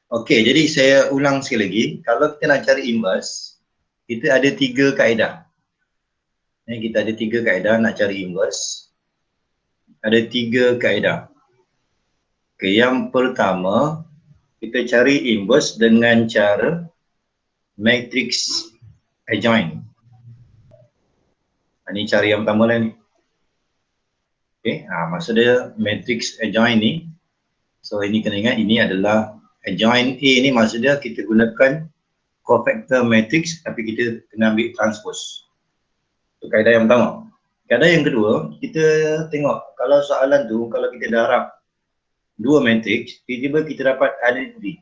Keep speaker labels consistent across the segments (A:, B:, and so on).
A: Okey, jadi saya ulang sekali lagi. Kalau kita nak cari inverse, kita ada 3 kaedah. Kita ada 3 kaedah nak cari inverse. Ada 3 kaedah. Okey, yang pertama, kita cari inverse dengan cara matrix adjoint. Ini cara yang pertama lah ni. Okey, maksud dia matrix adjoint ni. So ini kena ingat, ini adalah adjoint A ni, maksud dia kita gunakan cofactor matrix tapi kita kena ambil transpose. Itu kaedah yang pertama. Kaedah yang kedua, kita tengok kalau soalan tu, kalau kita darab dua matrix, tiba-tiba kita dapat identity.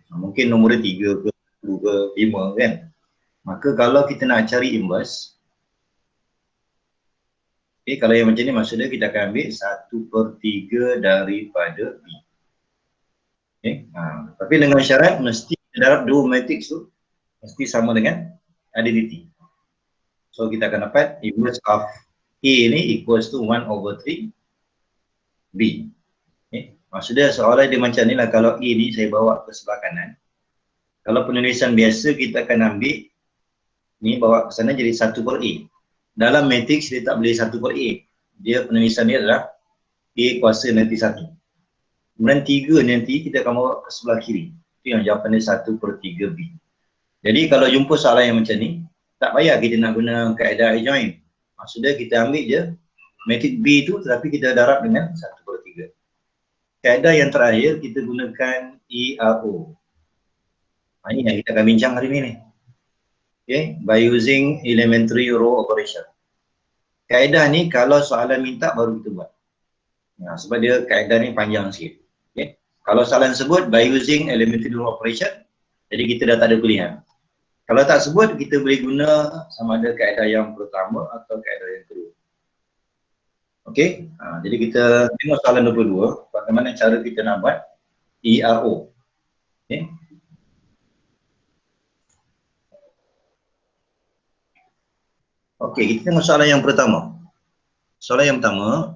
A: Mungkin nombor dia 3 ke 2 ke 5 kan. Maka kalau kita nak cari inverse, kalau yang macam ni maksudnya kita akan ambil 1/3 daripada B. Tapi dengan syarat mesti kita darab dua matrix tu mesti sama dengan identity. So kita akan dapat inverse of A ni equals to 1/3 B. Maksudnya soalan dia macam ni lah, kalau A ni saya bawa ke sebelah kanan. Kalau penulisan biasa kita akan ambil ni bawa ke sana jadi 1/A. Dalam matrix dia tak boleh 1/A. Dia penulisan dia adalah A kuasa nanti 1. Kemudian 3 nanti kita akan bawa ke sebelah kiri. Itu yang jawapan dia 1/3 B. Jadi kalau jumpa soalan yang macam ni, tak payah kita nak guna kaedah adjoint. Maksudnya kita ambil je matrix B tu tetapi kita darab dengan 1/3. Kaedah yang terakhir kita gunakan ERO. Ini yang kita akan bincang hari ni. Okay, by using elementary row operation. Kaedah ni kalau soalan minta baru kita buat. Sebab dia kaedah ni panjang sikit. Okay. Kalau soalan sebut by using elementary row operation, jadi kita dah tak ada pilihan. Kalau tak sebut, kita boleh guna sama ada kaedah yang pertama atau kaedah yang kedua. Okey, jadi kita tengok soalan 22, bagaimana cara kita nak buat ERO. Okay. Okey, kita tengok soalan yang pertama. Soalan yang pertama,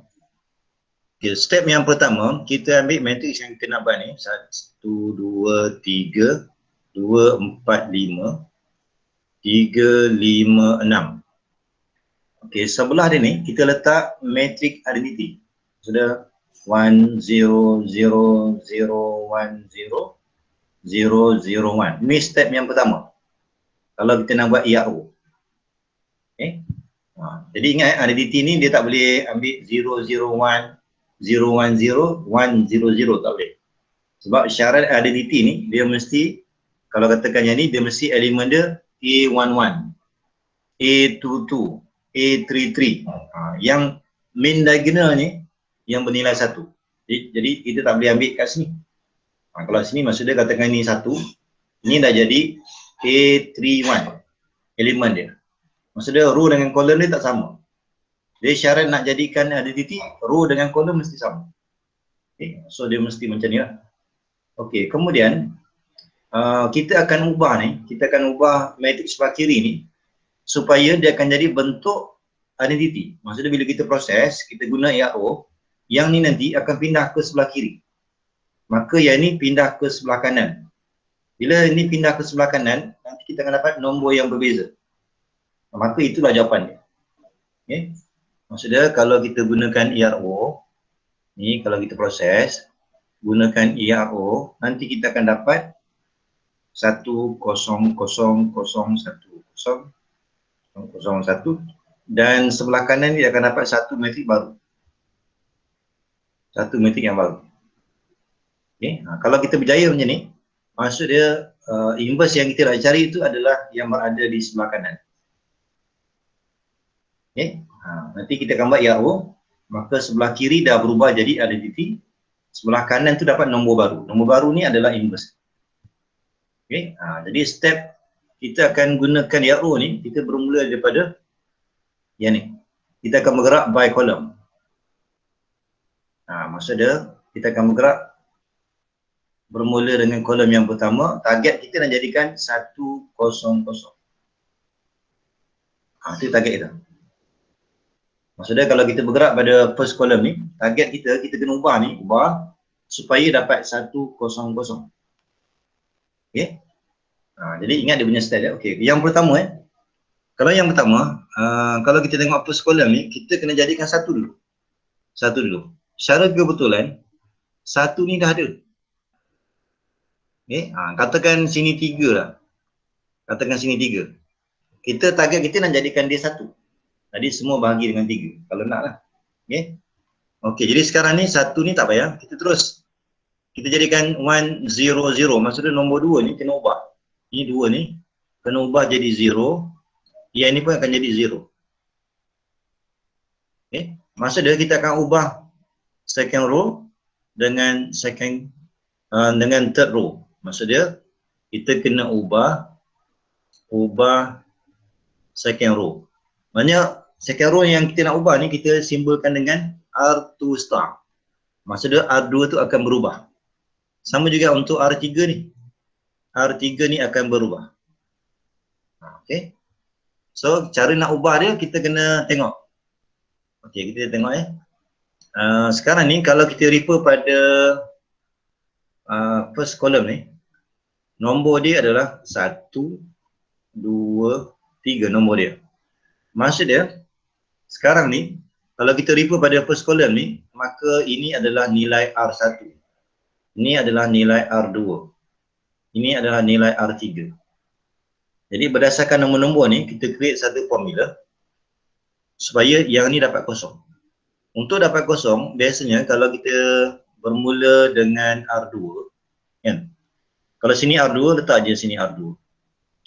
A: okay, step yang pertama, kita ambil matrix yang kita nak buat ni, 1, 2, 3, 2, 4, 5, 3, 5, 6. Okey, sebelah dia ni kita letak matrix identity. Sudah 1, 0, 0, 0, 1, 0, 0, 0, 1. Ini step yang pertama. Kalau kita nak buat ERO. Okay. Jadi ingat identity ni dia tak boleh ambil 0, 0, 1, 0, 1, 0, 1, 0, 0. Tak boleh. Sebab syarat identity ni dia mesti, kalau katakan yang ni, dia mesti elemen dia A11, A22, A33. Yang main diagonal ni yang bernilai 1. Jadi kita tak boleh ambil kat sini. Kalau sini maksud dia katakan ni 1, ni dah jadi A31 elemen dia. Maksud dia row dengan column dia tak sama. Dia syarat nak jadikan identity, row dengan column mesti sama. Okay. So dia mesti macam ni lah. Okey, kemudian kita akan ubah ni, kita akan ubah matrix sebelah kiri ni supaya dia akan jadi bentuk identity. Maksudnya bila kita proses, kita guna ERO, yang ni nanti akan pindah ke sebelah kiri. Maka yang ni pindah ke sebelah kanan. Bila ini pindah ke sebelah kanan, nanti kita akan dapat nombor yang berbeza. Maka itulah jawapan dia. Okay. Maksudnya kalau kita gunakan ERO, ni kalau kita proses, gunakan ERO, nanti kita akan dapat 1, 0, 0, 0, 1, 0, 0, 1, dan sebelah kanan dia akan dapat satu matrix baru. Satu matrix yang baru. Okay. Kalau kita berjaya macam ni, maksud dia inverse yang kita nak cari itu adalah yang berada di sebelah kanan. Okay. Nanti kita akan buat ERO, maka sebelah kiri dah berubah jadi identity, sebelah kanan tu dapat nombor baru. Nombor baru ni adalah inverse. Okay. Jadi step kita akan gunakan ERO ni, kita bermula daripada yang ni. Kita akan bergerak by column. Maksud dia kita akan bergerak bermula dengan kolom yang pertama. Target kita nak jadikan 1, 0, 0. Itu target kita. Maksudnya kalau kita bergerak pada first column ni, target kita kena ubah ni, ubah supaya dapat 100. Okey. Jadi ingat dia punya style ya. Okey, yang pertama kalau yang pertama, kalau kita tengok first column ni, kita kena jadikan satu dulu. Satu dulu. Secara kebetulan, satu ni dah ada. Okey, katakan sini 3 lah. Katakan sini 3. Kita target kita nak jadikan dia satu. Jadi semua bahagi dengan 3 kalau nak lah. Okey. Okey, jadi sekarang ni satu ni tak payah. Kita terus. Kita jadikan 100. Maksudnya nombor 2 ni kena ubah. Ini 2 ni kena ubah jadi 0. Yang ni pun akan jadi 0. Okey. Maksudnya kita akan ubah second row dengan dengan third row. Maksudnya kita kena ubah second row. Maksudnya second row yang kita nak ubah ni kita simbolkan dengan R2 star. Maksudnya R2 tu akan berubah. Sama juga untuk R3 ni. R3 ni akan berubah. Okey. So cara nak ubah dia kita kena tengok. Okey, kita tengok sekarang ni kalau kita refer pada first column ni, nombor dia adalah 1, 2, 3 nombor dia. Maksud dia sekarang ni kalau kita refer pada first column ni, maka ini adalah nilai R1. Ini adalah nilai R2. Ini adalah nilai R3. Jadi berdasarkan nombor-nombor ni kita create satu formula supaya yang ni dapat kosong. Untuk dapat kosong, biasanya kalau kita bermula dengan R2 kan. Kalau sini R2, letak je sini R2.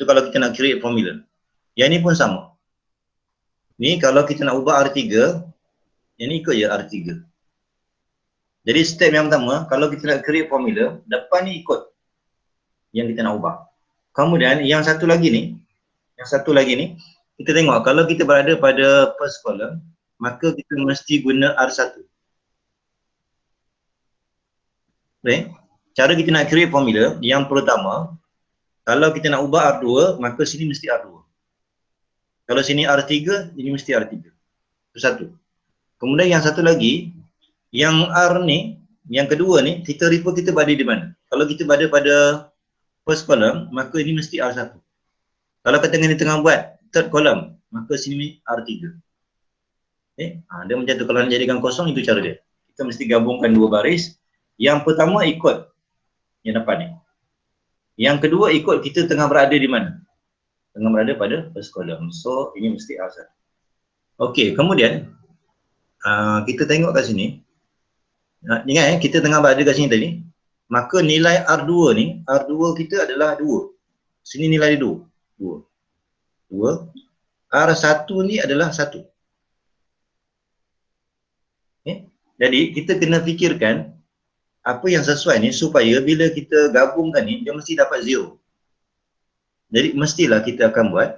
A: Itu kalau kita nak create formula. Yang ni pun sama. Ni kalau kita nak ubah R3, yang ni ikut je R3. Jadi step yang pertama, kalau kita nak create formula, depan ni ikut yang kita nak ubah. Kemudian yang satu lagi ni, kita tengok kalau kita berada pada first column, maka kita mesti guna R1. Okay. Cara kita nak create formula, yang pertama, kalau kita nak ubah R2, maka sini mesti R2. Kalau sini R3, ini mesti R3. Itu satu. Kemudian yang satu lagi, yang R ni, yang kedua ni, kita refer kita berada di mana? Kalau kita berada pada first column, maka ini mesti R1. Kalau katakan kita tengah buat third column, maka sini R3. Okay. Dia macam tu, kalau nak jadikan kosong, itu cara dia. Kita mesti gabungkan dua baris. Yang pertama ikut yang depan ni. Yang kedua ikut kita tengah berada di mana? Tengah berada pada first column. So, ini mesti R1. Okey, kemudian kita tengok kat sini. Ingat kita tengah berada kat sini tadi. Maka nilai R2 ni, R2 kita adalah 2. Sini nilai 2. 2. R1 ni adalah 1. Okay. Jadi kita kena fikirkan apa yang sesuai ni supaya bila kita gabungkan ni, dia mesti dapat 0. Jadi mestilah kita akan buat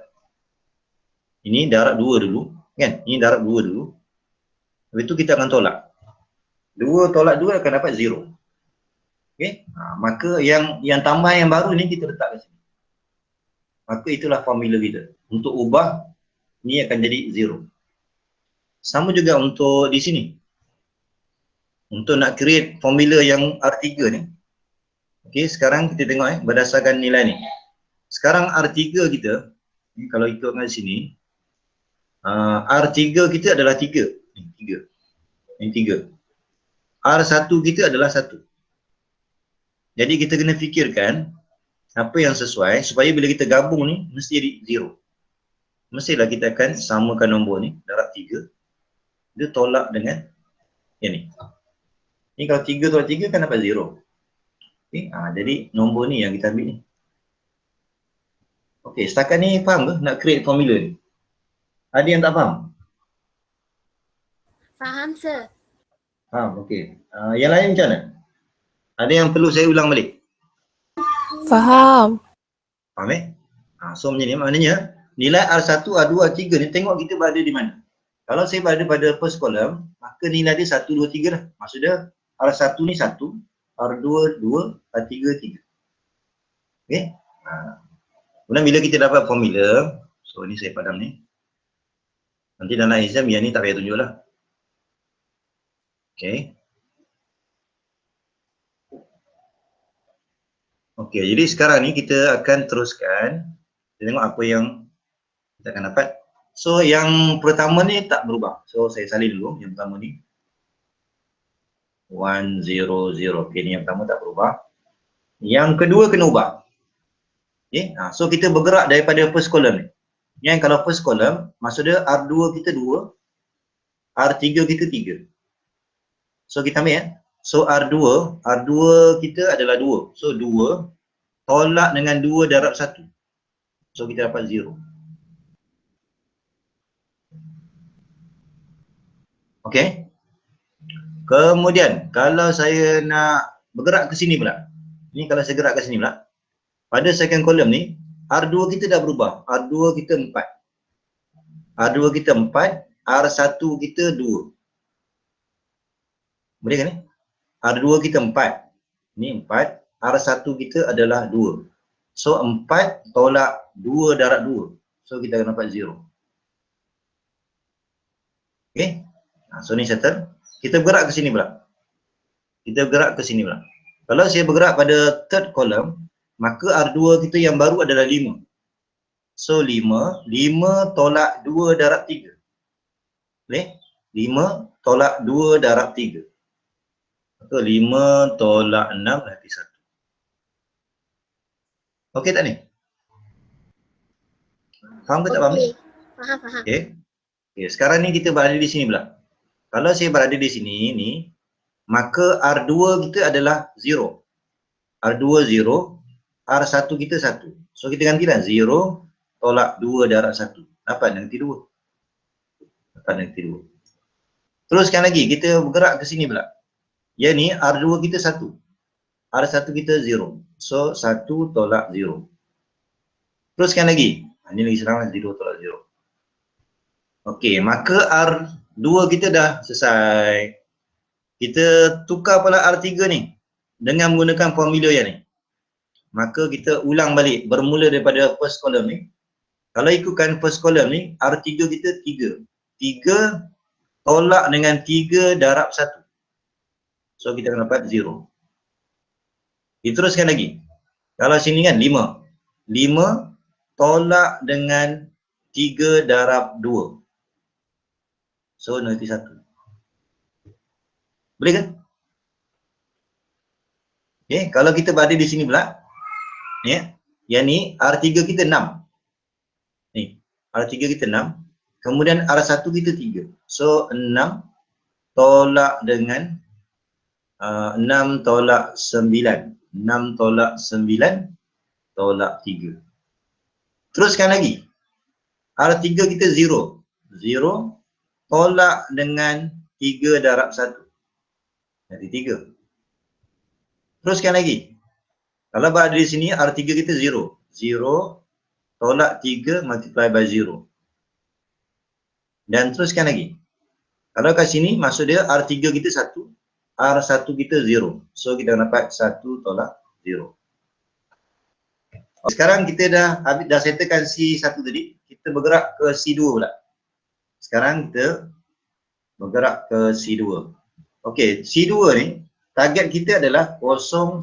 A: ini darab 2 dulu, kan? Ini darab 2 dulu. Lepas itu kita akan tolak. 2 tolak 2 akan dapat 0. Okey? Maka yang tambah yang baru ni kita letak kat sini. Maka itulah formula kita. Untuk ubah ni akan jadi 0. Sama juga untuk di sini. Untuk nak create formula yang R3 ni. Okey, sekarang kita tengok berdasarkan nilai ni. Sekarang R3 kita, ni kalau ikutkan sini, R3 kita adalah 3. Ini 3. R1 kita adalah 1. Jadi kita kena fikirkan apa yang sesuai supaya bila kita gabung ni mesti jadi 0. Mestilah kita akan samakan nombor ni, darab 3. Dia tolak dengan yang ni. Ni kalau 3 tolak 3 kan dapat 0. Okay, jadi nombor ni yang kita ambil ni. Okey, setakat ni faham ke nak create formula ni? Ada yang tak faham?
B: Faham, sir.
A: Faham, okey. Yang lain macam mana? Ada yang perlu saya ulang balik?
C: Faham.
A: Faham so macam ni, maknanya nilai R1, R2, R3 ni tengok kita berada di mana. Kalau saya berada pada first column, maka nilai dia 1, 2, 3 lah. Maksudnya R1 ni 1, R2, 2, R3, 3. Okey. Kemudian bila kita dapat formula, so ni saya padam ni. Nanti dalam exam yang ni tak payah tunjuk lah. Okey. Okey, jadi sekarang ni kita akan teruskan. Kita tengok apa yang kita akan dapat. So yang pertama ni tak berubah. So saya salin dulu yang pertama ni. 100. Okey, ni yang pertama tak berubah. Yang kedua kena ubah. Okey, so kita bergerak daripada first column ni. Yang kalau first column, maksud dia R2 kita 2, R3 kita 3. So kita ambil So R2 kita adalah 2. So 2 tolak dengan 2 darab 1. So kita dapat 0. Okey. Kemudian kalau saya nak bergerak ke sini pula. Ni kalau saya gerak ke sini pula. Pada second column ni R2 kita dah berubah. R2 kita 4. R2 kita 4, R1 kita 2. Boleh kan ni? R2 kita 4. Ni 4, R1 kita adalah 2. So 4 tolak 2 darab 2. So kita akan dapat 0. Okey. So ni settle. Kita bergerak ke sini pula. Kita bergerak ke sini pula. Kalau saya bergerak pada third column, maka R2 kita yang baru adalah 5. So 5 tolak 2 darab 3. Boleh? 5 tolak 2 darab 3. Maka 5 tolak 6 nanti 1. Okey tak ni? Faham ke tak faham ni?
B: Faham.
A: Okey. Okey, sekarang ni kita berada di sini pula. Kalau saya berada di sini ni, maka R2 kita adalah 0. R2 0, R1 kita 1. So kita gantilah 0 tolak 2 darab 1. Dapat nanti 2. Dapat nanti 2. Teruskan lagi, kita bergerak ke sini pula. Yang ni R2 kita 1. R1 kita 0. So 1 tolak 0. Teruskan lagi. Ini lagi senang, 0 tolak 0. Okey, maka R2 kita dah selesai. Kita tukar pula R3 ni dengan menggunakan formula yang ni. Maka kita ulang balik bermula daripada first column ni. Kalau ikutkan first column ni, R3 kita 3. 3 tolak dengan 3 darab 1. So kita akan dapat 0. Diteruskan lagi. Kalau sini kan 5. 5 tolak dengan 3 darab 2. So nanti 1. Boleh kan? Okay, kalau kita berada di sini pula. Ya. Yang ni R3 kita 6. Ni, R3 kita 6. Kemudian R1 kita 3. So 6 tolak dengan 6 tolak 9. 6 tolak 9 tolak 3. Teruskan lagi. R3 kita 0. 0 tolak dengan 3 darab 1. Nanti 3. Teruskan lagi. Kalau berada di sini R3 kita 0. 0 tolak 3 multiply by 0. Dan teruskan lagi. Kalau kat sini maksud dia R3 kita 1. R1 kita 0. So kita dapat 1 tolak 0. Sekarang kita dah settlekan C1 tadi. Kita bergerak ke C2 pula. Sekarang kita bergerak ke C2. Okey, C2 ni target kita adalah 010.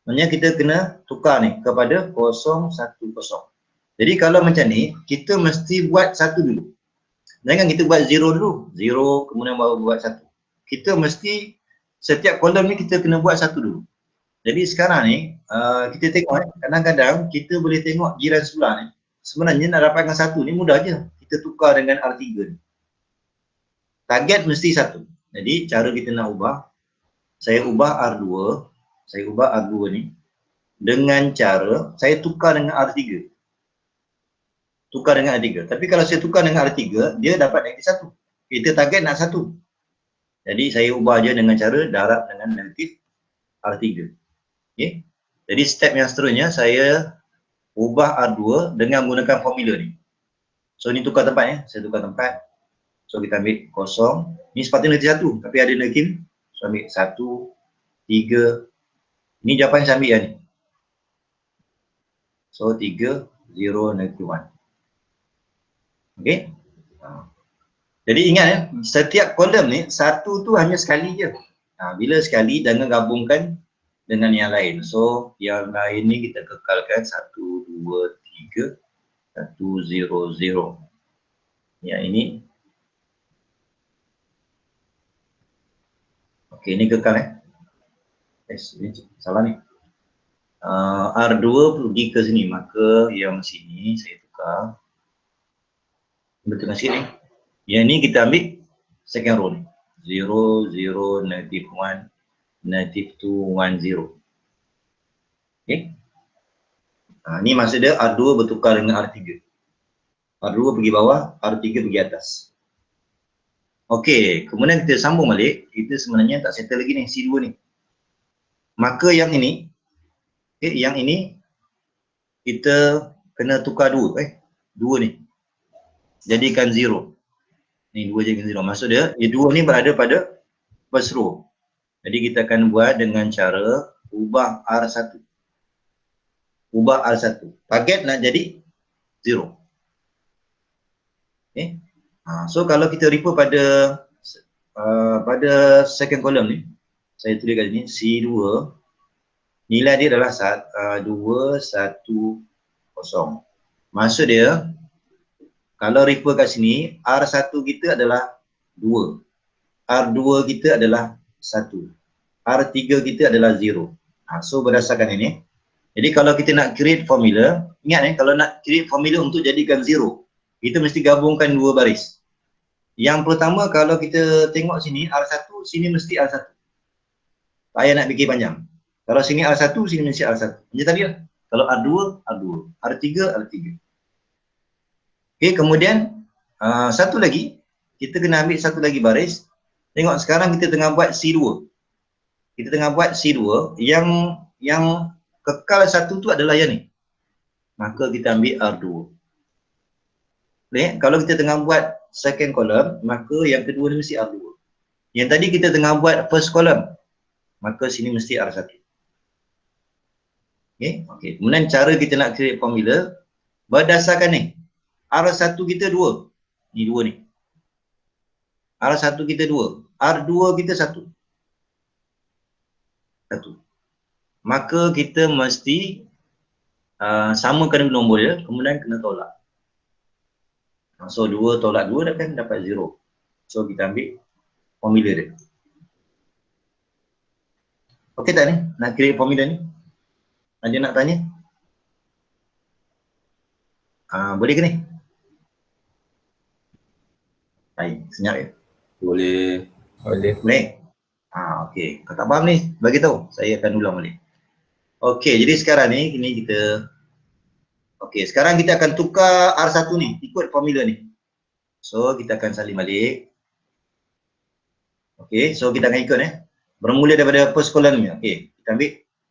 A: Maksudnya kita kena tukar ni kepada 010. Jadi kalau macam ni, kita mesti buat 1 dulu. Jangan kita buat 0 dulu. 0 kemudian baru buat 1. Kita mesti setiap kolom ni kita kena buat 1 dulu. Jadi sekarang ni kita tengok kadang-kadang kita boleh tengok jiran sebelah ni. Sebenarnya nak dapatkan 1 ni mudah je. Kita tukar dengan R3 ni. Target mesti 1. Jadi cara kita nak ubah, saya ubah R2, ni dengan cara saya tukar dengan R3. Tukar dengan R3. Tapi kalau saya tukar dengan R3, dia dapat negatif 1. Kita target nak 1. Jadi saya ubah je dengan cara darab dengan negatif R3. Okay. Jadi step yang seterusnya saya ubah R2 dengan menggunakan formula ni. So ni tukar tempat ya. Saya tukar tempat. So kita ambil 0. Ni sepatutnya negatif 1. Tapi ada negatif. So ambil 1, 3. Ni jawapan saya ambil yang ni. So 3, 0, negatif 1. Okay. Jadi ingat ya, setiap kolom ni 1 tu hanya sekali je. Bila sekali jangan gabungkan dengan yang lain. So yang lain ni kita kekalkan 1, 2, 3, 1, 0, 0. Yang ini. Okey, ni kekal ini salah ni. R2 pergi ke sini, maka yang sini saya tukar. Betul sikit ni. Yang ni kita ambil second row ni. 0, 0, negative 1, negative 2, 1, 0. Okay. Ni maksud dia R2 bertukar dengan R3. R2 pergi bawah, R3 pergi atas. Okey, kemudian kita sambung balik. Kita sebenarnya tak settle lagi ni, C2 ni. Maka yang ini, yang ini kita kena tukar dua, dua ni. Jadikan 0. Ni 2 jadikan 0. Maksud dia, 2 ni berada pada first row. Jadi kita akan buat dengan cara ubah R1. Ubah R1. Target nak jadi 0. Okay. So kalau kita refer pada second column ni, saya tulis kat sini C2, nilai dia adalah 2, 1, 0. Maksud dia, kalau refer kat sini, R1 kita adalah 2. R2 kita adalah 1. R3 kita adalah 0. So berdasarkan ini, jadi kalau kita nak create formula, ingat kalau nak create formula untuk jadikan 0, kita mesti gabungkan dua baris. Yang pertama, kalau kita tengok sini R1, sini mesti R1. Tak payah nak fikir panjang. Kalau sini R1, sini mesti R1. Macam tadi lah. Kalau R2, R2. R3, R3. Okay, kemudian satu lagi, kita kena ambil satu lagi baris. Tengok sekarang kita tengah buat C2. Kita tengah buat C2, yang kekal satu tu adalah yang ni. Maka kita ambil R2. Okay, kalau kita tengah buat second column, maka yang kedua ni mesti R2. Yang tadi kita tengah buat first column, maka sini mesti R1. Okay, kemudian cara kita nak create formula, berdasarkan ni. R1 kita 2. Ni 2 ni. R1 kita 2. R2 kita 1. 1. Maka kita mesti samakan nombor dia, kemudian kena tolak. So 2 tolak 2 kan dapat 0. So kita ambil formula dia. Okey tak ni? Nak create formula ni? Ada nak tanya? Boleh ke ni? Baik, senyap ya?
B: Boleh.
A: Boleh? Okey. Kalau tak faham ni, bagi tahu. Saya akan ulang balik. Okey, jadi sekarang ni kita sekarang kita akan tukar R1 ni ikut formula ni. So kita akan salin balik. Okey, so kita akan ikut bermula daripada first column ni. Okey, kita ambil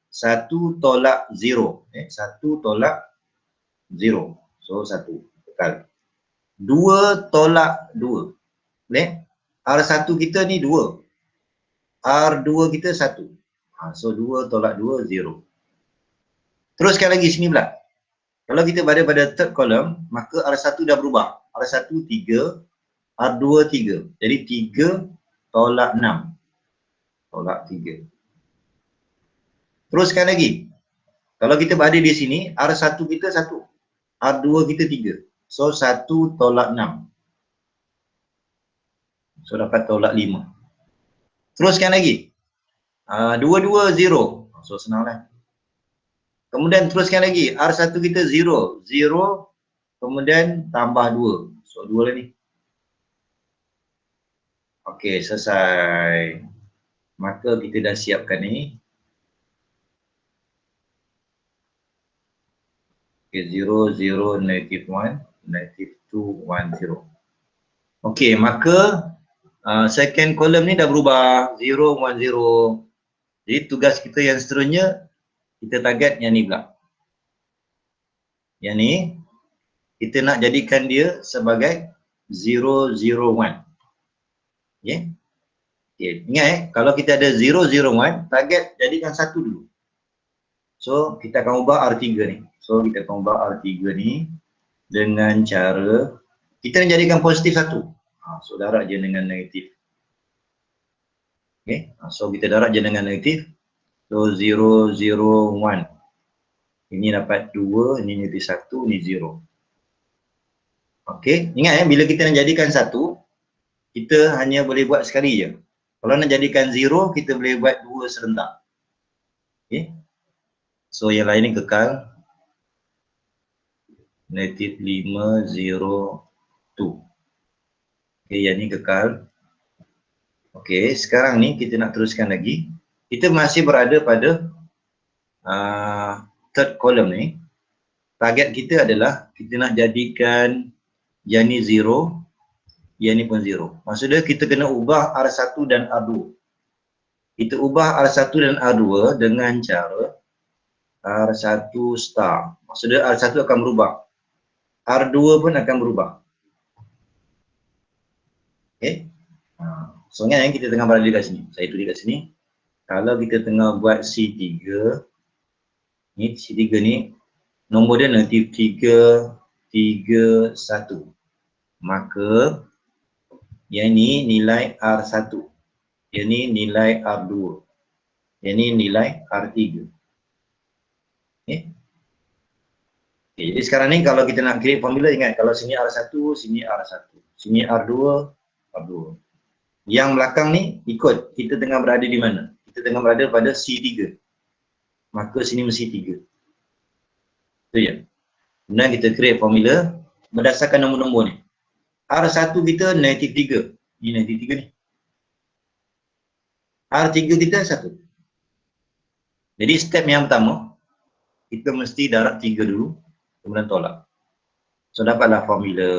A: 1 tolak 0. 1 tolak 0. So 1 tekal. 2 tolak 2. R1 kita ni 2. R2 kita 1. So 2 tolak 2, 0. Teruskan lagi sini pula. Kalau kita berada pada third column, maka R1 dah berubah. R1 3, R2 3. Jadi 3 tolak 6. Tolak 3. Teruskan lagi. Kalau kita berada di sini, R1 kita 1. R2 kita 3. So 1 tolak 6. So dapat tolak 5. Teruskan lagi. 2, 2, 0. So senanglah. Kemudian teruskan lagi, R1 kita 0, 0, kemudian tambah 2. So 2 lah ni. Okey, selesai. Maka kita dah siapkan ni. Okay, 0, 0, negative 1, negative 2, 1, 0. Okey, maka second column ni dah berubah, 0, 1, 0. Jadi tugas kita yang seterusnya, kita target yang ni pula. Yang ni, kita nak jadikan dia sebagai 0, 0, 1. Okay. Ingat kalau kita ada 0, 0, 1, target jadikan 1 dulu. So, kita akan ubah R3 ni. So, kita akan ubah R3 ni dengan cara, kita nak jadikan positif 1. So, darab je dengan negatif. Okay. So, kita darab je dengan negatif. So 0, 0, 1. Ini dapat 2, ini jadi 1, ini 0. Okey, ingat bila kita nak jadikan 1, kita hanya boleh buat sekali je. Kalau nak jadikan 0, kita boleh buat 2 serentak. Okey. So yang lain ni kekal. Negatif 5, 0, 2. Okey, yang ni kekal. Okey, sekarang ni kita nak teruskan lagi. Kita masih berada pada third column ni. Target kita adalah kita nak jadikan yang ni 0, yang ni pun 0. Maksudnya kita kena ubah R1 dan R2. Kita ubah R1 dan R2 dengan cara R1 star. Maksudnya R1 akan berubah. R2 pun akan berubah. Okey. So ingat yang kita tengah berada dekat sini. Saya tulis dekat sini. Kalau kita tengah buat C3, ni C3 ni nombor dia negatif 3, 3, 1. Maka yang ni nilai R1. Yang ni nilai R2. Yang ni nilai R3. Okay. Okay, jadi sekarang ni kalau kita nak create formula, ingat kalau sini R1, sini R1. Sini R2, R2. Yang belakang ni ikut kita tengah berada di mana. Kita tengah berada pada C3. Maka sini mesti 3. Itu je. Kemudian kita create formula berdasarkan nombor-nombor ni. R1 kita negatif 3. Ni negatif 3 ni. R3 kita 1. Jadi step yang pertama, kita mesti darab 3 dulu, kemudian tolak. So dapatlah formula.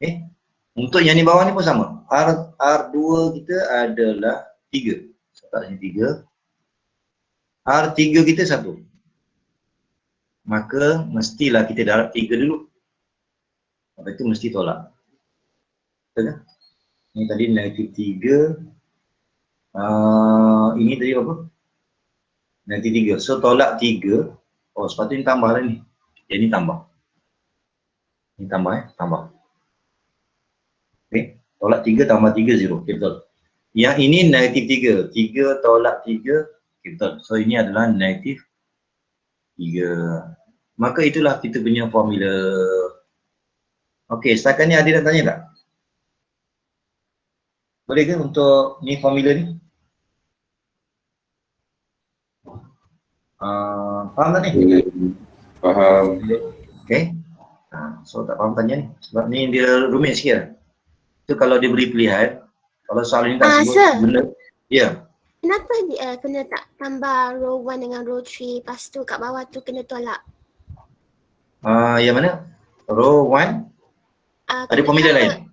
A: Okay. Untuk yang di bawah ni pun sama. R2 kita adalah 3. So tak sini 3. R3 kita 1. Maka mestilah kita darab 3 dulu. Lepas itu mesti tolak. Betul kan? Ini tadi negatif 3. Ini tadi apa? Negatif 3. So tolak 3. Oh sepatutnya tambah lah ni. Yang ni tambah. Ini tambah tambah. Okay. Tolak 3 tambah 3, 0. Okay, betul. Yang ini negatif 3. 3 tolak 3. Okay, betul. So ini adalah negatif 3. Maka itulah kita punya formula. Okey, setakat ni ada nak tanya tak? Boleh ke untuk ni formula ni? Faham tak ni?
B: Faham.
A: Okey. So tak faham tanya ni. Sebab ni dia rumit sikit. Itu kalau dia beri pilihan, kalau soalan ni tak sebut benda. Ya.
D: Kenapa kena tak tambah row 1 dengan row 3, lepas tu kat bawah tu kena tolak?
A: Yang mana? Row 1? Ada formula lain?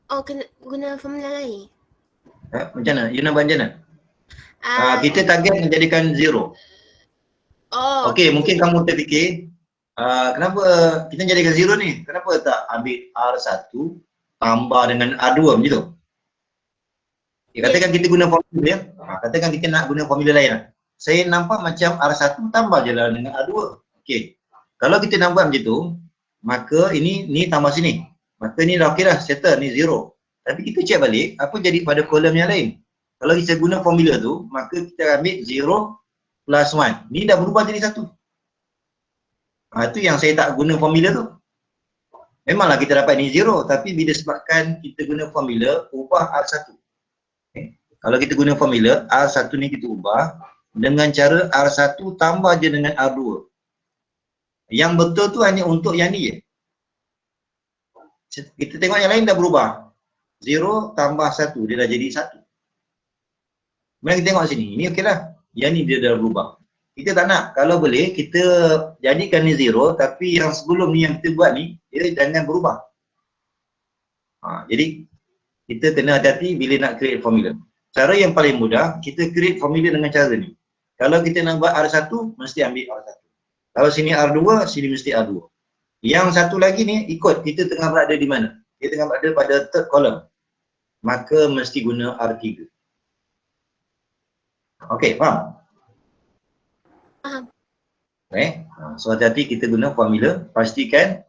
D: Oh, kena guna formula lain?
A: Macam mana? You nak buat macam mana? Kita target menjadikan 0.
D: Oh.
A: Okey, mungkin kamu terfikir, kenapa kita jadikan 0 ni? Kenapa tak ambil R1 tambah dengan R2 macam tu? Katakan kita guna formula ya. Katakan kita nak guna formula lain lah. Saya nampak macam R1 tambah je lah dengan R2. Okey. Kalau kita nak buat macam tu, maka ini tambah sini. Maka ni dah okey lah, settle, ni 0. Tapi kita check balik, apa jadi pada kolom yang lain? Kalau kita guna formula tu, maka kita ambil 0 plus 1. Ni dah berubah jadi 1. Itu yang saya tak guna formula tu. Memanglah kita dapat ni 0, tapi bila sebabkan kita guna formula, ubah R1. Okay. Kalau kita guna formula, R1 ni kita ubah dengan cara R1 tambah je dengan R2. Yang betul tu hanya untuk yang ni je. Kita tengok yang lain dah berubah. 0 tambah 1, dia dah jadi 1. Kemudian kita tengok sini, ini okey lah. Yang ni dia dah berubah. Kita tak nak, kalau boleh kita jadikan ni 0, tapi yang sebelum ni yang kita buat ni, dia jangan berubah. Jadi, kita kena hati-hati bila nak create formula. Cara yang paling mudah, kita create formula dengan cara ni. Kalau kita nak buat R1, mesti ambil R1. Kalau sini R2, sini mesti R2. Yang satu lagi ni, ikut kita tengah berada di mana. Kita tengah berada pada third column. Maka mesti guna R3. Okey, faham?
D: Faham.
A: Okay. So hati-hati kita guna formula. Pastikan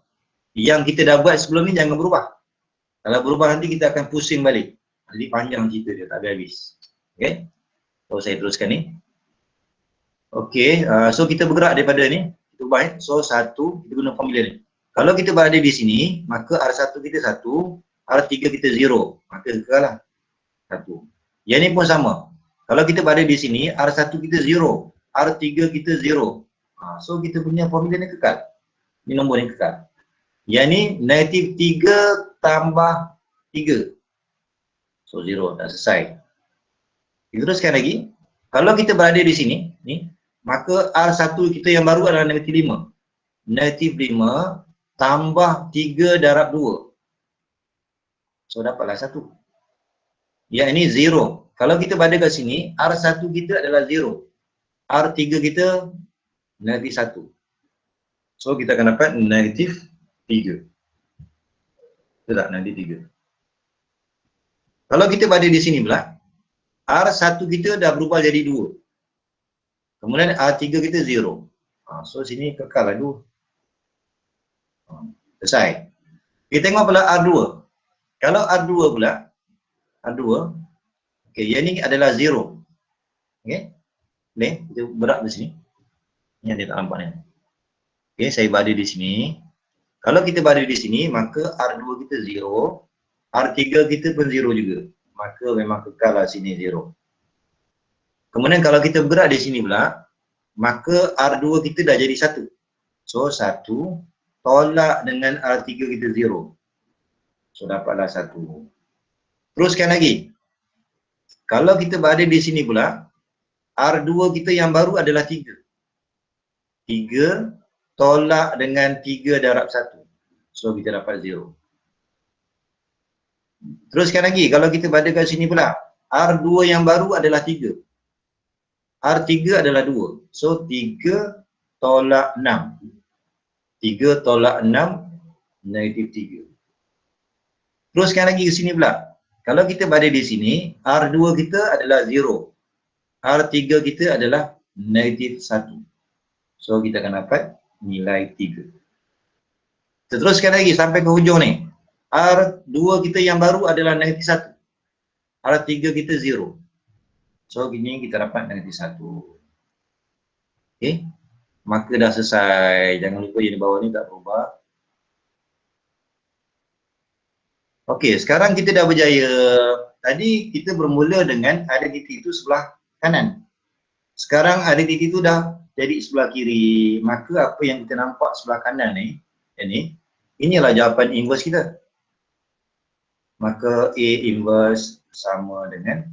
A: yang kita dah buat sebelum ni jangan berubah. Kalau berubah nanti kita akan pusing balik. Jadi panjang cerita dia, tak habis-habis. Okay. So saya teruskan ni. Okey, so kita bergerak daripada ni, kita ubah. So 1, kita guna formula ni. Kalau kita berada di sini, maka R1 kita 1, R3 kita 0. Maka kekal lah 1. Yang ni pun sama. Kalau kita berada di sini, R1 kita 0, R3 kita 0. So kita punya formula ni kekal. Ni nombor ni kekal. Yang ni negatif 3 tambah 3. So 0, dah selesai. Kita teruskan lagi. Kalau kita berada di sini, ni, maka R1 kita yang baru adalah negatif 5. Negatif 5 tambah 3 darab 2. So dapatlah 1. Yang ini 0. Kalau kita berada kat sini, R1 kita adalah 0. R3 kita negatif 1. So kita akan dapat negatif 3. Betul tak? Negatif 3. Kalau kita berada di sini pula, R1 kita dah berubah jadi 2. Kemudian R3 kita 0. So sini kekal lah 2. Selesai. Kita tengok pula R2. Kalau R2 pula, R2, okay, yang ni adalah 0. Okay. Boleh? Kita berak di sini. Ni ada tak nampak ni. Okay, saya berada di sini. Kalau kita berada di sini, maka R2 kita 0. R3 kita pun 0 juga. Maka memang kekal lah sini 0. Kemudian kalau kita bergerak di sini pula, maka R2 kita dah jadi 1. So 1 tolak dengan R3 kita 0. So dapatlah 1. Teruskan lagi. Kalau kita berada di sini pula, R2 kita yang baru adalah 3. 3 tolak dengan 3 darab 1. So kita dapat 0. Teruskan lagi. Kalau kita berada kat sini pula, R2 yang baru adalah 3. R3 adalah 2. So 3 tolak 6. 3 tolak 6, negatif 3. Teruskan lagi ke sini pula. Kalau kita berada di sini, R2 kita adalah 0. R3 kita adalah negatif 1. So kita akan dapat nilai 3. Teruskan lagi sampai ke hujung ni. R2 kita yang baru adalah negatif 1. R3 kita 0. So gini kita dapat negatif 1. Okay. Maka dah selesai. Jangan lupa yang di bawah ni tak berubah. Okey, sekarang kita dah berjaya. Tadi kita bermula dengan ada titik itu sebelah kanan. Sekarang ada titik itu dah jadi sebelah kiri. Maka apa yang kita nampak sebelah kanan ni, inilah jawapan inverse kita. Maka A inverse sama dengan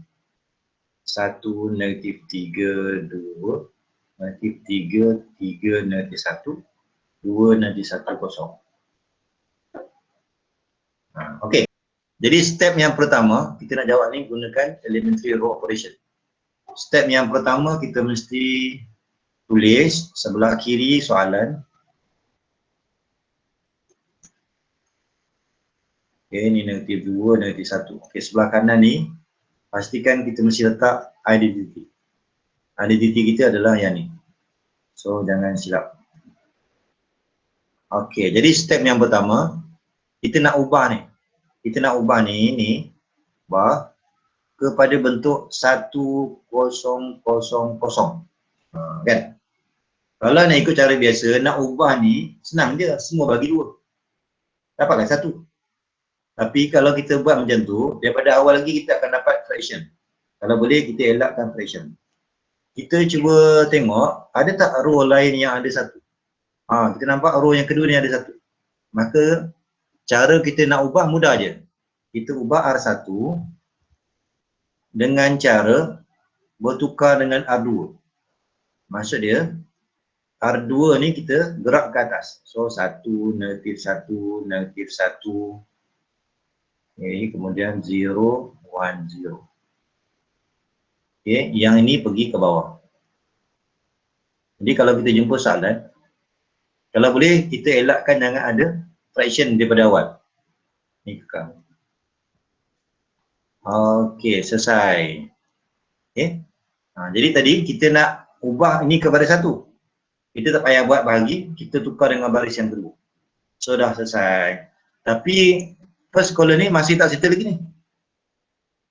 A: 1 negatif 3, 2 negatif 3, 3 negatif 1, 2 negatif 1, kosong. Okey. Jadi step yang pertama, kita nak jawab ni gunakan elementary row operation. Step yang pertama kita mesti tulis sebelah kiri soalan. Okey, ni negatif 2, negatif 1. Okey, sebelah kanan ni pastikan kita mesti letak identity. Identity kita adalah yang ni. So jangan silap. Okey, jadi step yang pertama kita nak ubah ni. Kita nak ubah ni kepada bentuk 1000, kan? Kalau nak ikut cara biasa, nak ubah ni senang je, semua bagi 2. Dapatlah 1. Tapi kalau kita buat macam tu, daripada awal lagi kita akan dapat fraction. Kalau boleh kita elakkan fraction. Kita cuba tengok ada tak row lain yang ada 1. Kita nampak row yang kedua ni ada 1. Maka cara kita nak ubah mudah je. Kita ubah R1 dengan cara bertukar dengan R2. Maksud dia, R2 ni kita gerak ke atas. So 1, negatif 1, negatif 1. Okay, kemudian 0, 1, 0. Okay, yang ini pergi ke bawah. Jadi kalau kita jumpa soalan, kalau boleh kita elakkan jangan ada fraction daripada awal. Ni kekal. Okey, selesai. Okey. Jadi tadi kita nak ubah ini kepada 1. Kita tak payah buat bahagi, kita tukar dengan baris yang kedua. So dah selesai. Tapi first column ni masih tak settle lagi ni.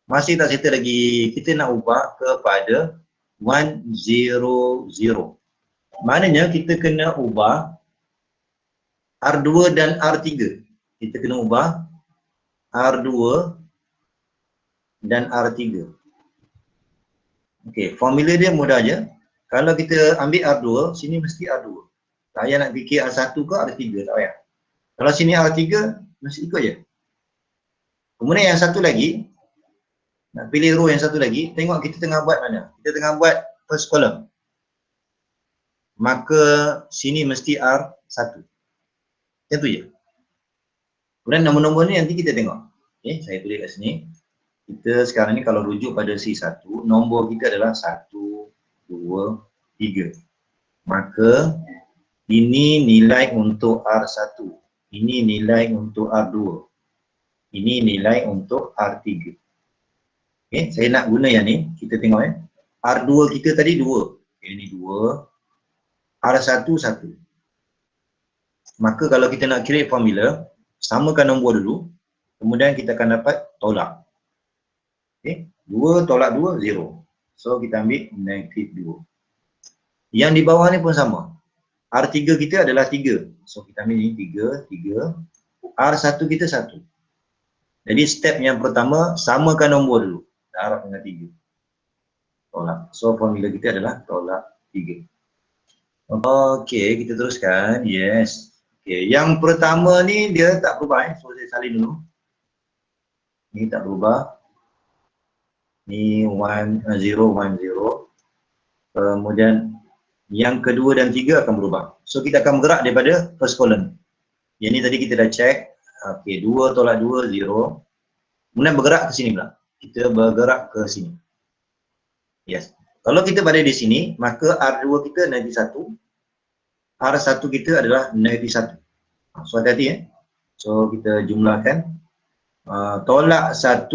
A: Masih tak settle lagi. Kita nak ubah kepada 100. Maknanya kita kena ubah R2 dan R3. Kita kena ubah R2 dan R3. Okey, formula dia mudah je. Kalau kita ambil R2, sini mesti R2. Tak payah nak fikir R1 ke R3, tak payah. Kalau sini R3, mesti ikut je. Kemudian yang satu lagi, nak pilih row yang satu lagi, tengok kita tengah buat mana. Kita tengah buat first column. Maka sini mesti R1. Macam tu je. Kemudian nombor-nombor ni nanti kita tengok. Okay, saya tulis kat sini. Kita sekarang ni kalau rujuk pada C1, nombor kita adalah 1, 2, 3. Maka ini nilai untuk R1. Ini nilai untuk R2. Ini nilai untuk R3. Okay, saya nak guna yang ni. Kita tengok R2 kita tadi 2. Okay, ini 2. R1 1. Maka kalau kita nak create formula, samakan nombor dulu. Kemudian kita akan dapat tolak. Okay, 2 tolak 2, 0. So kita ambil negatif 2. Yang di bawah ni pun sama. R3 kita adalah 3. So kita ambil ni 3, 3. R1 kita 1. Jadi step yang pertama, samakan nombor dulu. Darab dengan 3. Tolak. So formula kita adalah tolak 3. Okey, kita teruskan. Yes. Okey, yang pertama ni dia tak berubah. So saya salin dulu. Ni tak berubah. Ni 1, 0, 1, 0. Kemudian yang kedua dan tiga akan berubah. So kita akan bergerak daripada first column. Yang ni tadi kita dah check. Okey, 2 tolak 2, 0. Kemudian bergerak ke sini pula. Kita bergerak ke sini. Yes. Kalau kita berada di sini, maka R2 kita negatif 1. R1 kita adalah negatif 1. So hati-hati So kita jumlahkan. Tolak 1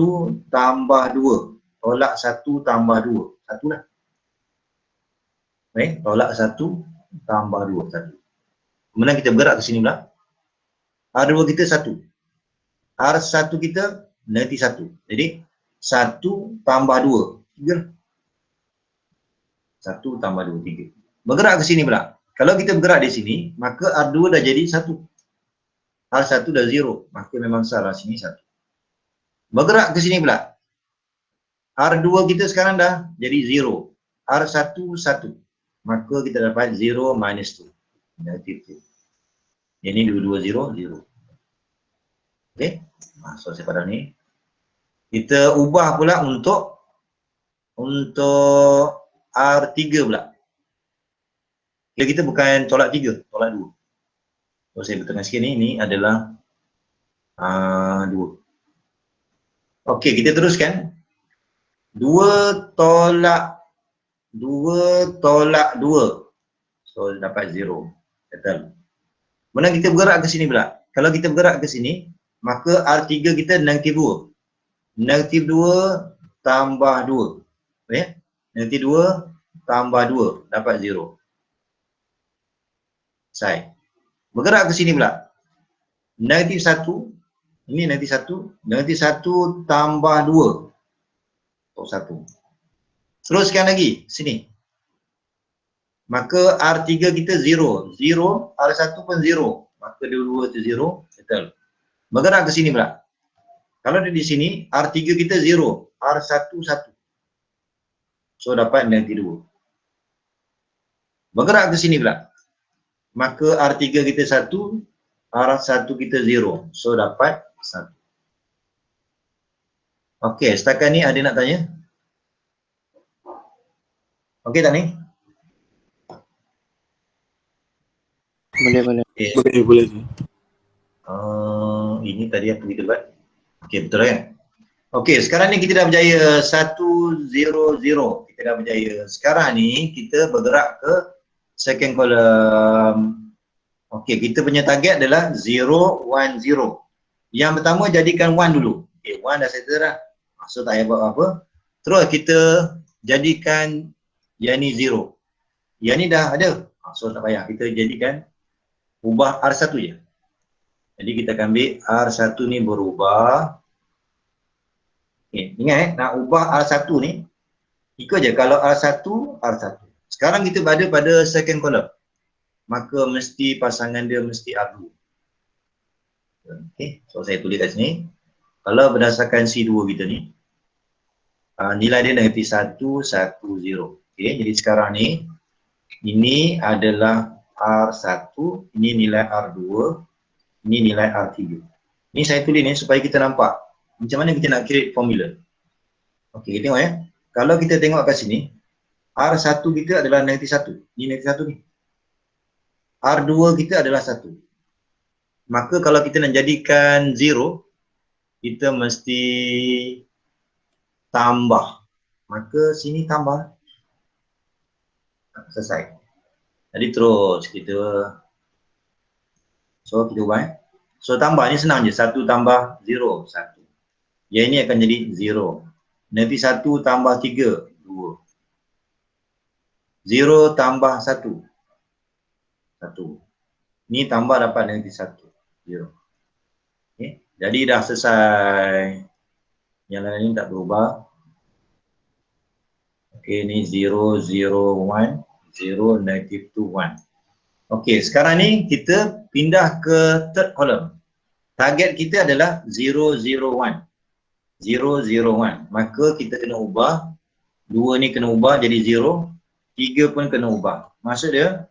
A: tambah 2. Tolak 1 tambah 2. 1 lah. Baik, tolak 1 tambah 2. 1. Kemudian kita bergerak ke sini pula. R2 kita 1. R1 kita negatif 1. Jadi 1 tambah 2. 3. 1 tambah 2, 3. Bergerak ke sini pula. Kalau kita bergerak di sini, maka R2 dah jadi 1. R1 dah 0. Maka memang salah sini 1. Bergerak ke sini pula. R2 kita sekarang dah jadi 0. R1 1. Maka kita dapat 0 minus 2. Negatif 2. Yang ni 2, 0, 0. Okey. So saya pada ni. Kita ubah pula untuk R3 pula. Kita bukan tolak 3, tolak 2. So saya betulkan sikit ni, ini adalah 2. Okey, kita teruskan. 2 tolak 2 tolak 2. So dapat 0. Settle. Kemudian kita bergerak ke sini pula. Kalau kita bergerak ke sini, maka R3 kita negatif 2. Negatif 2 tambah 2. Okay? Negatif 2 tambah 2. Dapat 0. Selesai. Bergerak ke sini pula. Negatif 1. Ini negatif 1. Negatif 1 tambah 2. So 1. Teruskan lagi. Sini. Maka R3 kita 0. 0. R1 pun 0. Maka dua-dua itu 0. Settle. Bergerak ke sini pula. Kalau di sini, R3 kita 0. R1 1. So dapat negatif 2. Bergerak ke sini pula. Maka R3 kita 1. R1 kita 0. So dapat 1. Okey, setakat ni ada nak tanya? Okey tak ni?
C: Boleh.
A: Okay.
B: Boleh.
A: Ini tadi apa kita buat? Okey, betul kan? Okey, sekarang ni kita dah berjaya 100. Kita dah berjaya. Sekarang ni kita bergerak ke second column. Okey, kita punya target adalah 0, 1, 0. Yang pertama jadikan 1 dulu. Okey, 1 dah settle dah. So tak payah buat apa. Terus kita jadikan yang ni 0. Yang ni dah ada. So tak payah. Kita jadikan ubah R1 je. Jadi kita akan ambil R1 ni berubah. Okay, ingat nak ubah R1 ni, ikut je kalau R1, R1. Sekarang kita berada pada second column. Maka mesti pasangan dia mesti R2. Okay, so saya tulis kat sini. Kalau berdasarkan C2 kita ni, nilai dia negatif 1, 1, 0. Okay, jadi sekarang ni, ini adalah R1, ini nilai R2, ini nilai R3. Ini saya tulis ni supaya kita nampak macam mana kita nak create formula. Okey, kita tengok ya. Kalau kita tengok kat sini, R1 kita adalah negatif 1. Ini negatif 1 ni. R2 kita adalah 1. Maka kalau kita nak jadikan 0, kita mesti tambah. Maka sini tambah. Selesai. Jadi terus kita kita ubah. So tambah ni senang je. 1 tambah 0, 1. Yang ini akan jadi 0. Negatif 1 tambah 3, 2. 0 tambah 1, 1. Ni tambah dapat negatif 1, 0. Okay. Jadi dah selesai. Yang lain ni tak berubah. Okay, ni 0, 0, 1. 0, negatif 2, 1. Okay, sekarang ni kita pindah ke third column. Target kita adalah 0, 0, 1. 0, 0, 1. Maka kita kena ubah. 2 ni kena ubah jadi 0. 3 pun kena ubah. Maksud dia,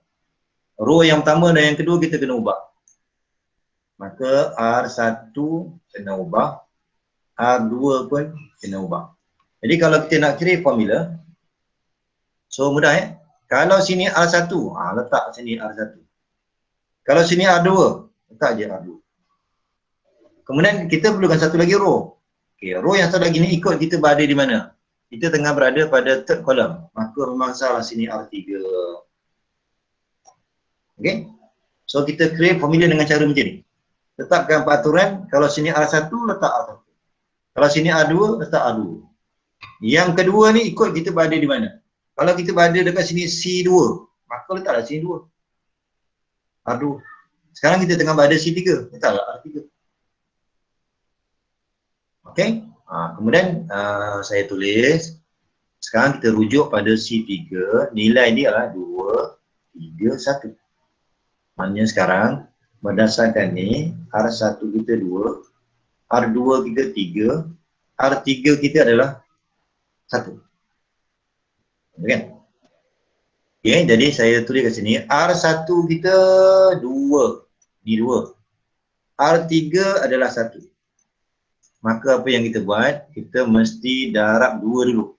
A: row yang pertama dan yang kedua kita kena ubah. Maka R1 kena ubah. R2 pun kena ubah. Jadi kalau kita nak create formula, so mudah ya. Kalau sini R1, letak sini R1. Kalau sini R2, letak je R2. Kemudian kita perlukan satu lagi row. Okay, row yang satu lagi ni ikut kita berada di mana. Kita tengah berada pada third column. Maka memang salah sini R3. Okay. So kita create formula dengan cara macam ni. Tetapkan peraturan. Kalau sini R1, letak R1. Kalau sini R2, letak R2. Yang kedua ni ikut kita berada di mana. Kalau kita berada dekat sini C2, maka letaklah sini 2. R2. Sekarang kita tengah berada C3. Letaklah R3. Okay, kemudian saya tulis, sekarang kita rujuk pada C3, nilai dia adalah 2, 3, 1. Maknanya sekarang, berdasarkan ni, R1 kita 2, R2 kita 3, R3 kita adalah 1. Kan? Okay, jadi saya tulis kat sini, R1 kita 2, ni 2. R3 adalah 1. Maka apa yang kita buat, kita mesti darab 2 dulu.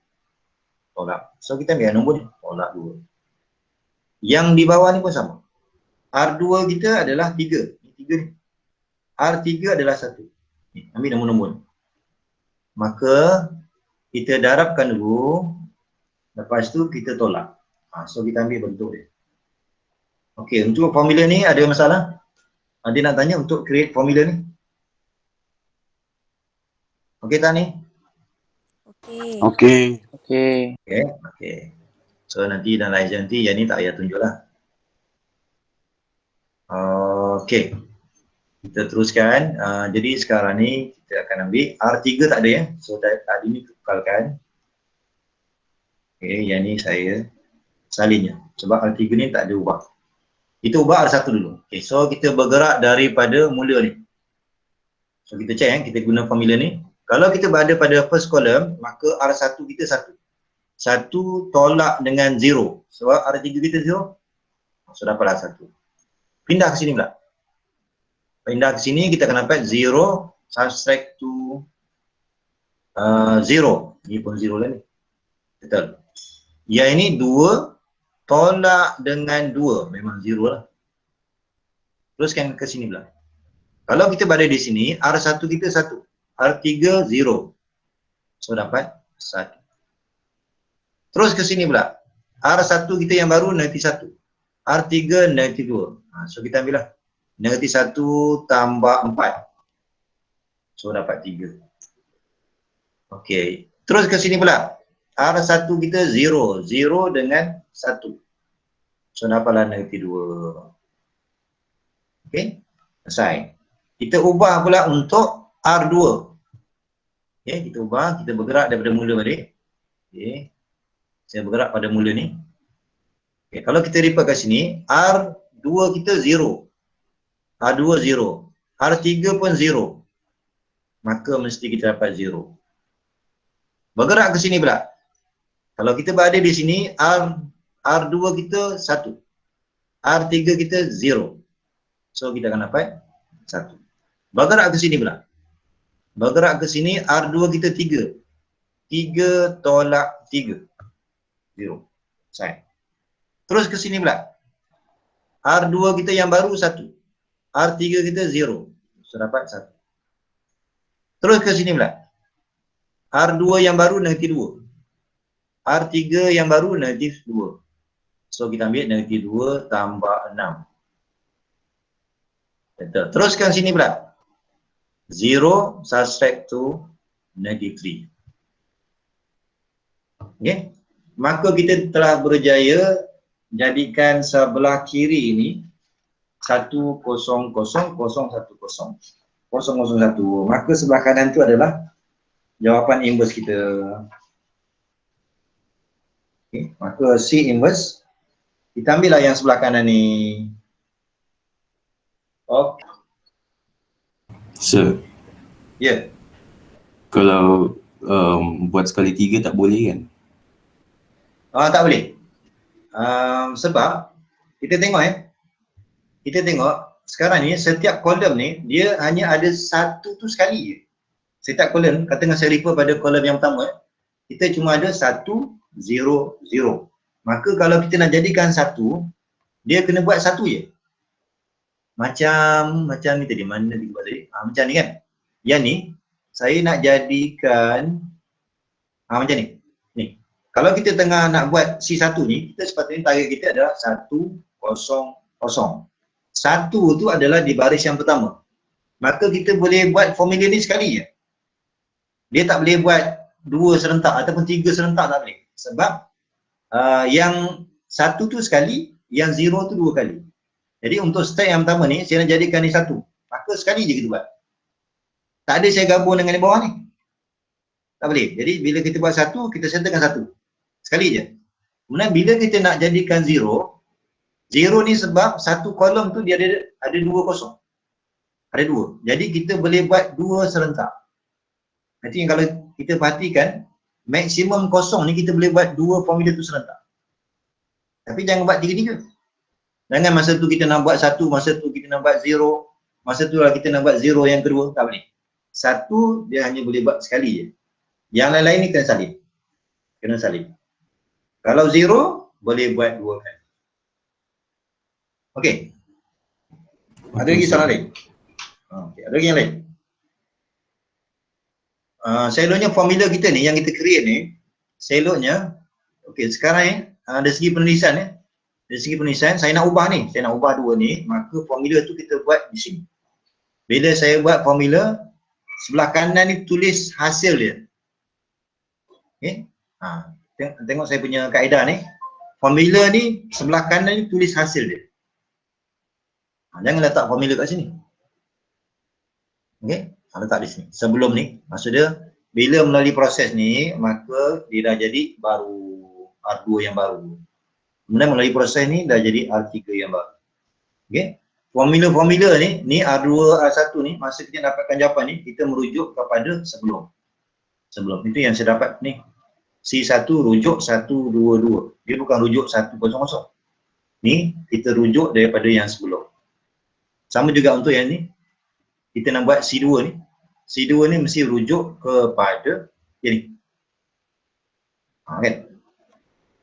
A: Tolak. So kita ambil nombor ni, tolak 2. Yang di bawah ni pun sama. R2 kita adalah 3. Ni 3 ni. R3 adalah 1. Ni, ambil nombor-nombor ni. Maka kita darabkan dulu. Lepas tu kita tolak. So kita ambil bentuk dia. Okey, untuk formula ni ada masalah? Ada nak tanya untuk create formula ni? Okey tak ni?
E: Okey.
C: Okey.
A: Okey. So nanti dalam exam nanti yang ni tak payah tunjuk lah. Okey. Kita teruskan. Jadi sekarang ni kita akan ambil R3 tak ada ya. So tadi ni kekalkan. Okey, yang ni saya salinnya. Sebab R3 ni tak ada ubah. Kita ubah R1 dulu. Okey, so kita bergerak daripada mula ni. So kita check kita guna formula ni. Kalau kita berada pada first column, maka R1 kita 1. 1 tolak dengan 0. Sebab R3 kita 0. So dapatlah 1. Pindah ke sini pula. Pindah ke sini kita akan dapat 0 subtract to 0. Ini pun 0 lah ni. Betul. Yang ini 2 tolak dengan 2. Memang 0 lah. Teruskan ke sini pula. Kalau kita berada di sini, R1 kita 1. R3 0. So dapat 1. Terus ke sini pula. R1 kita yang baru negatif 1. R3 negatif 2. So kita ambil lah. Negatif 1 tambah 4. So dapat 3. Okey. Terus ke sini pula. R1 kita 0. 0 dengan 1. So dapatlah negatif 2. Okey. Selesai. Kita ubah pula untuk R2. Okay, kita ubah, kita bergerak daripada mula balik. Okay. Saya bergerak pada mula ni. Okay, kalau kita refer kat sini, R2 kita 0. R2 0. R3 pun 0. Maka mesti kita dapat 0. Bergerak ke sini pula. Kalau kita berada di sini, R2 kita 1. R3 kita 0. So kita akan dapat 1. Bergerak ke sini pula. Bergerak ke sini, R2 kita 3. 3 tolak 3. 0. Saya. Terus ke sini pula. R2 kita yang baru 1. R3 kita 0. So dapat 1. Terus ke sini pula. R2 yang baru negatif 2. R3 yang baru negatif 2. So kita ambil negatif 2 tambah 6. Betul. Teruskan sini pula. 0 subtract to negatif 3. Okay. Maka kita telah berjaya jadikan sebelah kiri ini 100 001. Maka sebelah kanan itu adalah jawapan inverse kita. Okay. Maka C inverse kita ambillah yang sebelah kanan ni. Okay.
B: Sir,
A: Ya.
B: kalau buat sekali 3 tak boleh kan?
A: Tak boleh. Sebab kita tengok kita tengok sekarang ni setiap kolom ni dia hanya ada satu tu sekali je. Setiap kolom, katakan saya refer pada kolom yang pertama, kita cuma ada 1, 0, 0. Maka kalau kita nak jadikan 1, dia kena buat 1 je. Macam ni tadi, mana dia buat tadi? Macam ni kan. Yang ni saya nak jadikan macam ni. Ni. Kalau kita tengah nak buat C1 ni, kita sepatutnya target kita adalah 1, 0, 0. 1 tu adalah di baris yang pertama. Maka kita boleh buat formula ni sekali je. Dia tak boleh buat 2 serentak ataupun 3 serentak, tak boleh. Sebab yang 1 tu sekali, yang 0 tu 2 kali. Jadi untuk step yang pertama ni, saya nak jadikan ni 1. Maka sekali je kita buat. Tak ada saya gabung dengan di bawah ni. Tak boleh. Jadi bila kita buat 1, kita settlekan 1. Sekali je. Kemudian bila kita nak jadikan 0, 0 ni sebab satu kolom tu dia ada 2 kosong. Ada 2. Jadi kita boleh buat 2 serentak. Nanti kalau kita perhatikan, maksimum kosong ni kita boleh buat 2 formula tu serentak. Tapi jangan buat 3-3. Jangan masa tu kita nak buat 1, masa tu kita nak buat 0, masa tu lah kita nak buat 0 yang kedua. Tak boleh. 1 dia hanya boleh buat sekali je. Yang lain-lain ni kena salin. Kena salin. Kalau 0, boleh buat 2 kali. Okey. Ada lagi soalan lain? Okey, ada lagi yang lain? Seloknya formula kita ni, yang kita create ni, seloknya, okey sekarang ni, dari segi penulisan ni, dari segi penulisan, saya nak ubah ni, saya nak ubah 2 ni, maka formula tu kita buat di sini. Bila saya buat formula, sebelah kanan ni tulis hasil dia. Okey. Tengok saya punya kaedah ni. Formula ni sebelah kanan ni tulis hasil dia. Jangan letak formula kat sini. Okey, letak di sini. Sebelum ni, maksud dia bila melalui proses ni, maka dia dah jadi baru R2 yang baru. Kemudian melalui proses ni dah jadi R3 yang baru. Okey. Formula-formula ni R2, R1 ni, masa kita dapatkan jawapan ni, kita merujuk kepada sebelum. Sebelum. Itu yang saya dapat ni. C1 rujuk 122. Dia bukan rujuk 100. Ni kita rujuk daripada yang sebelum. Sama juga untuk yang ni. Kita nak buat C2 ni. C2 ni mesti rujuk kepada yang ni. Kan?